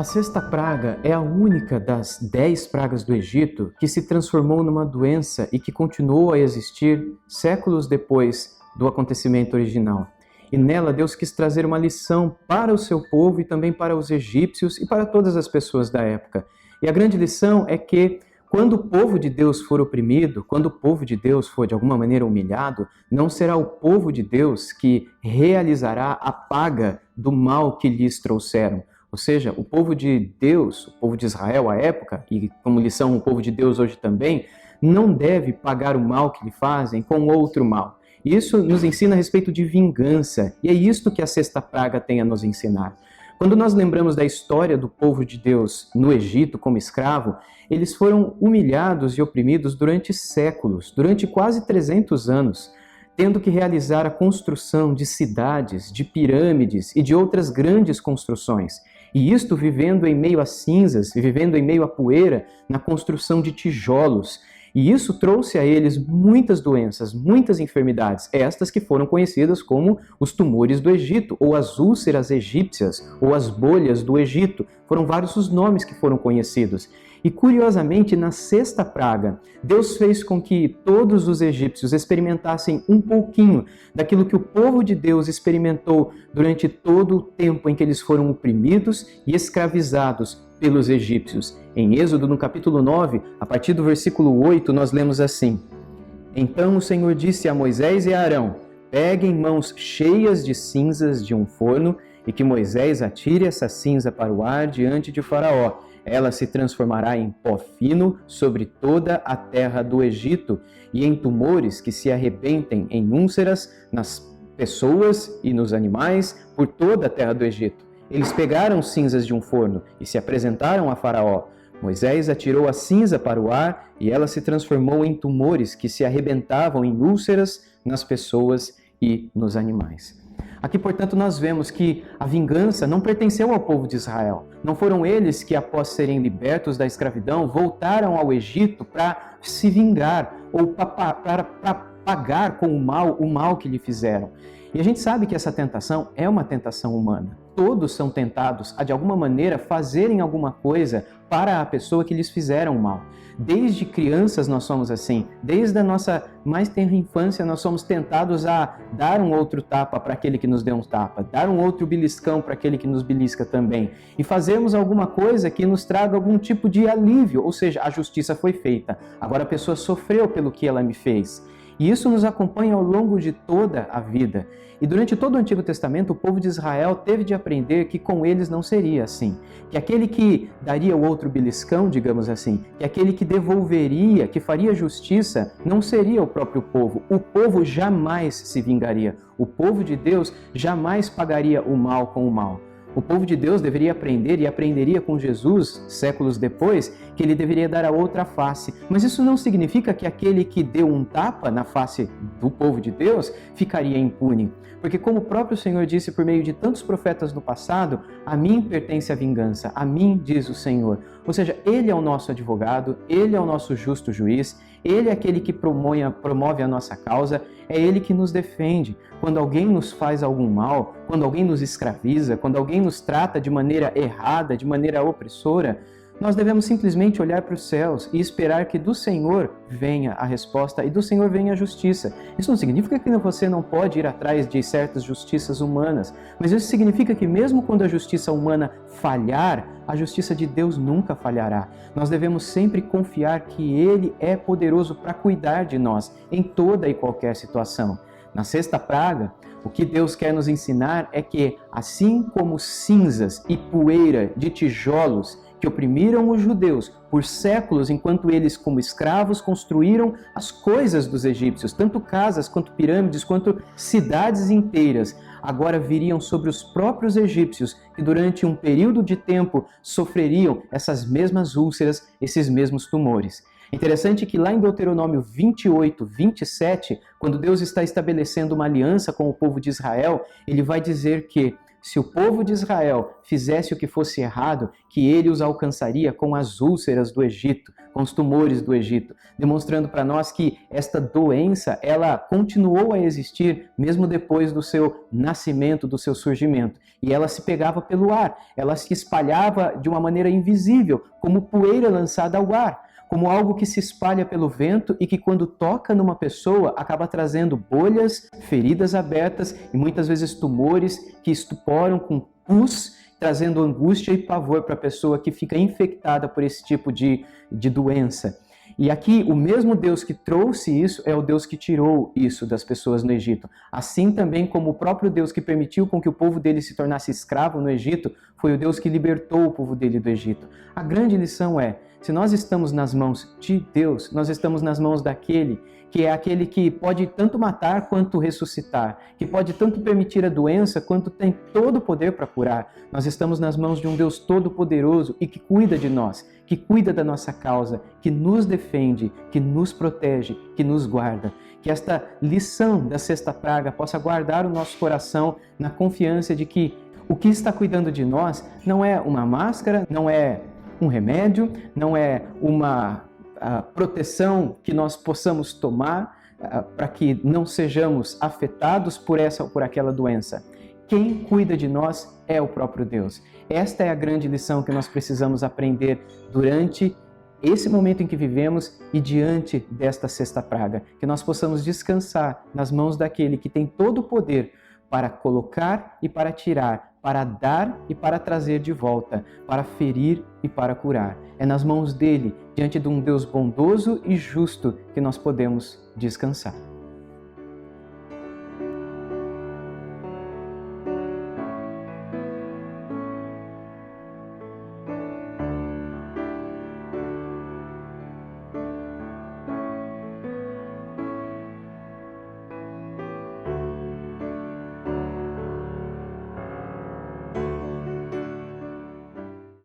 A sexta praga é a única das 10 pragas do Egito que se transformou numa doença e que continuou a existir séculos depois do acontecimento original. E nela Deus quis trazer uma lição para o seu povo e também para os egípcios e para todas as pessoas da época. E a grande lição é que quando o povo de Deus for oprimido, quando o povo de Deus for de alguma maneira humilhado, não será o povo de Deus que realizará a paga do mal que lhes trouxeram. Ou seja, o povo de Deus, o povo de Israel à época, e como lição o povo de Deus hoje também, não deve pagar o mal que lhe fazem com outro mal. Isso nos ensina a respeito de vingança, e é isto que a sexta praga tem a nos ensinar. Quando nós lembramos da história do povo de Deus no Egito como escravo, eles foram humilhados e oprimidos durante séculos, durante quase 300 anos, tendo que realizar a construção de cidades, de pirâmides e de outras grandes construções. E isto vivendo em meio a cinzas, vivendo em meio à poeira, na construção de tijolos. E isso trouxe a eles muitas doenças, muitas enfermidades, estas que foram conhecidas como os tumores do Egito, ou as úlceras egípcias, ou as bolhas do Egito. Foram vários os nomes que foram conhecidos. E curiosamente, na sexta praga, Deus fez com que todos os egípcios experimentassem um pouquinho daquilo que o povo de Deus experimentou durante todo o tempo em que eles foram oprimidos e escravizados pelos egípcios. Em Êxodo, no capítulo 9, a partir do versículo 8, nós lemos assim: Então o Senhor disse a Moisés e a Arão: Peguem mãos cheias de cinzas de um forno e que Moisés atire essa cinza para o ar diante de Faraó. Ela se transformará em pó fino sobre toda a terra do Egito e em tumores que se arrebentem em úlceras nas pessoas e nos animais por toda a terra do Egito. Eles pegaram cinzas de um forno e se apresentaram a Faraó. Moisés atirou a cinza para o ar e ela se transformou em tumores que se arrebentavam em úlceras nas pessoas e nos animais. Aqui, portanto, nós vemos que a vingança não pertenceu ao povo de Israel. Não foram eles que, após serem libertos da escravidão, voltaram ao Egito para se vingar ou para pagar com o mal que lhe fizeram. E a gente sabe que essa tentação é uma tentação humana. Todos são tentados a, de alguma maneira, fazerem alguma coisa para a pessoa que lhes fizeram mal. Desde crianças nós somos assim. Desde a nossa mais tenra infância nós somos tentados a dar um outro tapa para aquele que nos deu um tapa, dar um outro beliscão para aquele que nos belisca também. E fazermos alguma coisa que nos traga algum tipo de alívio, ou seja, a justiça foi feita. Agora a pessoa sofreu pelo que ela me fez. E isso nos acompanha ao longo de toda a vida. E durante todo o Antigo Testamento, o povo de Israel teve de aprender que com eles não seria assim. Que aquele que daria o outro beliscão, digamos assim, que aquele que devolveria, que faria justiça, não seria o próprio povo. O povo jamais se vingaria. O povo de Deus jamais pagaria o mal com o mal. O povo de Deus deveria aprender e aprenderia com Jesus, séculos depois, que ele deveria dar a outra face. Mas isso não significa que aquele que deu um tapa na face do povo de Deus ficaria impune. Porque como o próprio Senhor disse por meio de tantos profetas no passado, a mim pertence a vingança, a mim diz o Senhor. Ou seja, Ele é o nosso advogado, Ele é o nosso justo juiz, Ele é aquele que promove a nossa causa, é Ele que nos defende. Quando alguém nos faz algum mal, quando alguém nos escraviza, quando alguém nos trata de maneira errada, de maneira opressora, nós devemos simplesmente olhar para os céus e esperar que do Senhor venha a resposta e do Senhor venha a justiça. Isso não significa que você não pode ir atrás de certas justiças humanas, mas isso significa que mesmo quando a justiça humana falhar, a justiça de Deus nunca falhará. Nós devemos sempre confiar que Ele é poderoso para cuidar de nós em toda e qualquer situação. Na sexta praga, o que Deus quer nos ensinar é que, assim como cinzas e poeira de tijolos que oprimiram os judeus por séculos, enquanto eles, como escravos, construíram as coisas dos egípcios, tanto casas, quanto pirâmides, quanto cidades inteiras, agora viriam sobre os próprios egípcios, que durante um período de tempo sofreriam essas mesmas úlceras, esses mesmos tumores. Interessante que lá em Deuteronômio 28, 27, quando Deus está estabelecendo uma aliança com o povo de Israel, ele vai dizer que se o povo de Israel fizesse o que fosse errado, que ele os alcançaria com as úlceras do Egito, com os tumores do Egito, demonstrando para nós que esta doença, ela continuou a existir mesmo depois do seu nascimento, do seu surgimento. E ela se pegava pelo ar, ela se espalhava de uma maneira invisível, como poeira lançada ao ar, como algo que se espalha pelo vento e que quando toca numa pessoa acaba trazendo bolhas, feridas abertas e muitas vezes tumores que estuporam com pus, trazendo angústia e pavor para a pessoa que fica infectada por esse tipo de doença. E aqui, o mesmo Deus que trouxe isso é o Deus que tirou isso das pessoas no Egito. Assim também como o próprio Deus que permitiu com que o povo dele se tornasse escravo no Egito, foi o Deus que libertou o povo dele do Egito. A grande lição é, se nós estamos nas mãos de Deus, nós estamos nas mãos daquele que é aquele que pode tanto matar quanto ressuscitar, que pode tanto permitir a doença quanto tem todo o poder para curar. Nós estamos nas mãos de um Deus todo-poderoso e que cuida de nós, que cuida da nossa causa, que nos defende, que nos protege, que nos guarda. Que esta lição da sexta praga possa guardar o nosso coração na confiança de que o que está cuidando de nós não é uma máscara, não é um remédio, não é uma proteção que nós possamos tomar para que não sejamos afetados por essa ou por aquela doença. Quem cuida de nós é o próprio Deus. Esta é a grande lição que nós precisamos aprender durante esse momento em que vivemos e diante desta sexta praga. Que nós possamos descansar nas mãos daquele que tem todo o poder para colocar e para tirar, para dar e para trazer de volta, para ferir e para curar. É nas mãos dele, diante de um Deus bondoso e justo, que nós podemos descansar.